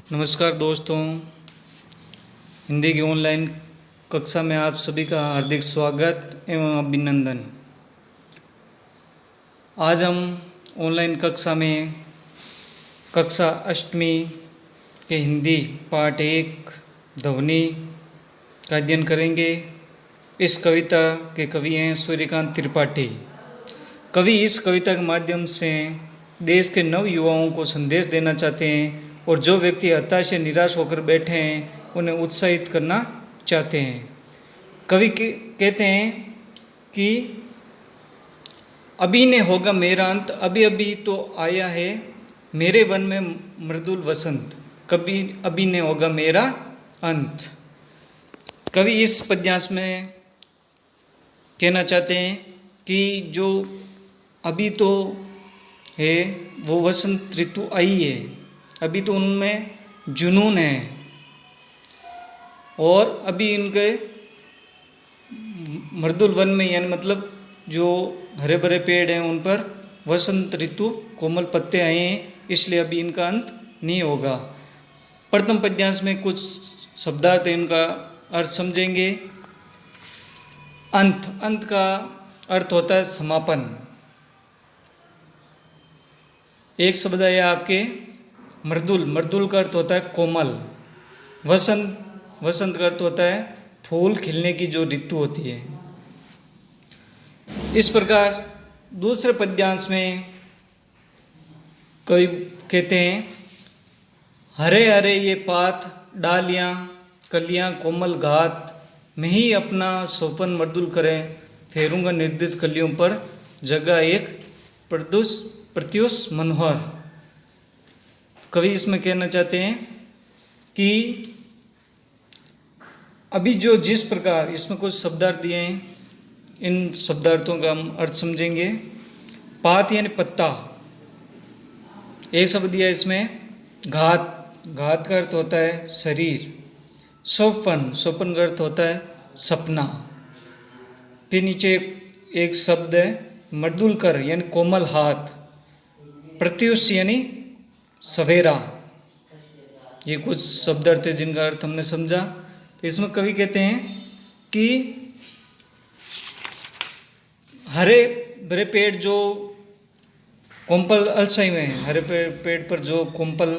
नमस्कार दोस्तों, हिंदी की ऑनलाइन कक्षा में आप सभी का हार्दिक स्वागत एवं अभिनंदन। आज हम ऑनलाइन कक्षा में कक्षा अष्टमी के हिंदी पाठ 1 ध्वनि का अध्ययन करेंगे। इस कविता के कवि हैं सूर्यकांत त्रिपाठी। कवि इस कविता के माध्यम से देश के नव युवाओं को संदेश देना चाहते हैं और जो व्यक्ति हताश या निराश होकर बैठे हैं उन्हें उत्साहित करना चाहते हैं। कवि कहते हैं कि अभी ने होगा मेरा अंत, अभी अभी तो आया है मेरे वन में मृदुल वसंत, कभी अभी ने होगा मेरा अंत। कवि इस पद्यांश में कहना चाहते हैं कि जो अभी तो है वो वसंत ऋतु आई है, अभी तो उनमें जुनून है और अभी इनके मृदुल वन में यानी मतलब जो हरे भरे पेड़ हैं उन पर वसंत ऋतु कोमल पत्ते आए हैं, इसलिए अभी इनका अंत नहीं होगा। प्रथम पद्यांश में कुछ शब्दार्थ इनका अर्थ समझेंगे। अंत का अर्थ होता है समापन। एक शब्द है आपके मृदुल का अर्थ होता है कोमल। वसंत का अर्थ होता है फूल खिलने की जो ऋतु होती है। इस प्रकार दूसरे पद्यांश में कवि कहते हैं, हरे हरे ये पात डालियाँ कलियाँ कोमल घात, मैं ही अपना सोपन मृदुल करें, फेरूंगा निर्दित कलियों पर जगह एक प्रत्युष मनोहर। कवि इसमें कहना चाहते हैं कि अभी जो जिस प्रकार इसमें कुछ शब्दार्थ दिए हैं, इन शब्दार्थों का हम अर्थ समझेंगे। पात यानी पत्ता, एक शब्द दिया इसमें घात का अर्थ होता है शरीर। सोपन का अर्थ होता है सपना। फिर नीचे एक शब्द है मृदुल कर यानी कोमल हाथ। प्रत्युष यानी सवेरा। ये कुछ शब्दार्थ है जिनका अर्थ हमने समझा। तो इसमें कवि कहते हैं कि हरे भरे पेड़ जो कोमल अलसाए हुए हैं, हरे पेड़ पर जो कोमल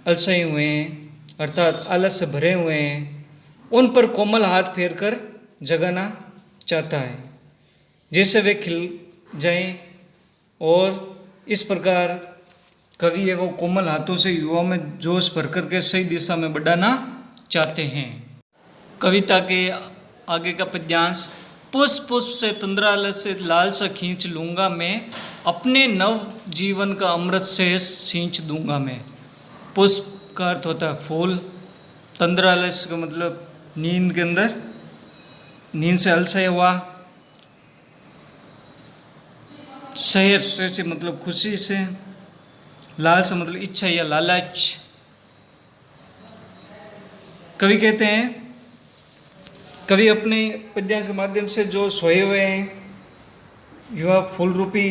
अलसाए हुए हैं अर्थात आलस से भरे हुए हैं, उन पर कोमल हाथ फेर कर जगाना चाहता है, जिससे वे खिल जाएं। और इस प्रकार कवि है वो कोमल हाथों से युवाओं में जोश भर कर के सही दिशा में बढ़ाना चाहते हैं। कविता के आगे का पद्यांश, पुष्प पुष्प से तंद्राल से लालसा खींच लूँगा मैं, अपने नव जीवन का अमृत से सींच दूंगा मैं। पुष्प का अर्थ होता है फूल। तंद्रालस का मतलब नींद के अंदर, नींद से अलसाया हुआ। शहर से मतलब खुशी से। लालसा मतलब इच्छा या लालच। कवि कहते हैं, कवि अपने पद्यांश के माध्यम से जो सोए हुए हैं युवा फूल रूपी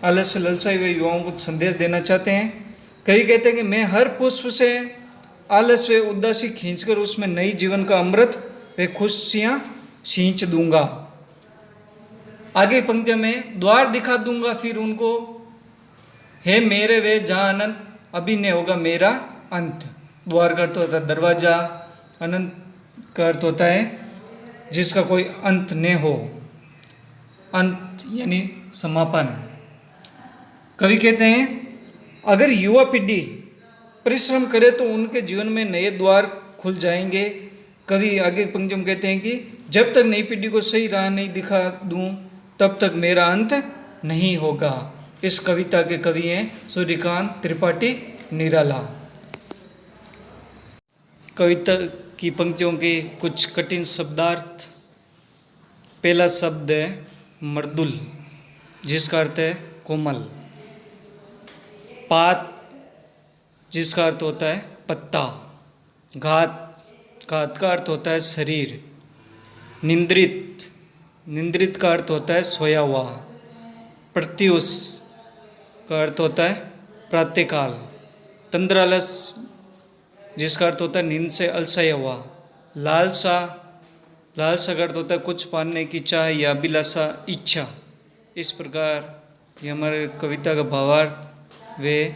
आलस से ललसाए हुए युवाओं को संदेश देना चाहते हैं। कवि कहते हैं कि मैं हर पुष्प से आलस व उदासी खींचकर उसमें नई जीवन का अमृत व खुशियाँ सींच दूंगा। आगे पंक्ति में द्वार दिखा दूंगा फिर उनको, हे मेरे वे जहाँ अनंत, अभी ने होगा मेरा अंत। द्वार का अर्थ होता है दरवाजा, अनंत का अर्थ होता है जिसका कोई अंत न हो। अंत यानी समापन। कवि कहते हैं अगर युवा पीढ़ी परिश्रम करे तो उनके जीवन में नए द्वार खुल जाएंगे। कवि आगे पंक्ति में कहते हैं कि जब तक नई पीढ़ी को सही राह नहीं दिखा दूं तब तक मेरा अंत नहीं होगा। इस कविता के कवि हैं सूर्यकांत त्रिपाठी निराला। कविता की पंक्तियों के कुछ कठिन शब्दार्थ। पहला शब्द है मृदुल, जिसका अर्थ है कोमल। पात, जिसका अर्थ होता है पत्ता। घात का अर्थ होता है शरीर। निंद्रित का अर्थ होता है सोया हुआ। प्रत्युष का अर्थ होता है प्रातःकाल। तंद्रालस जिसका अर्थ होता है नींद से अलसाया हुआ। लालसा, लालसा का अर्थ होता है कुछ पाने की चाह या अभिलाषा, इच्छा। इस प्रकार ये हमारे कविता का भावार्थ वे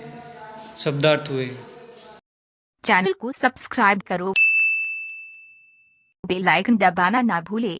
शब्दार्थ हुए। चैनल को सब्सक्राइब करो, बेल आइकन दबाना ना भूले।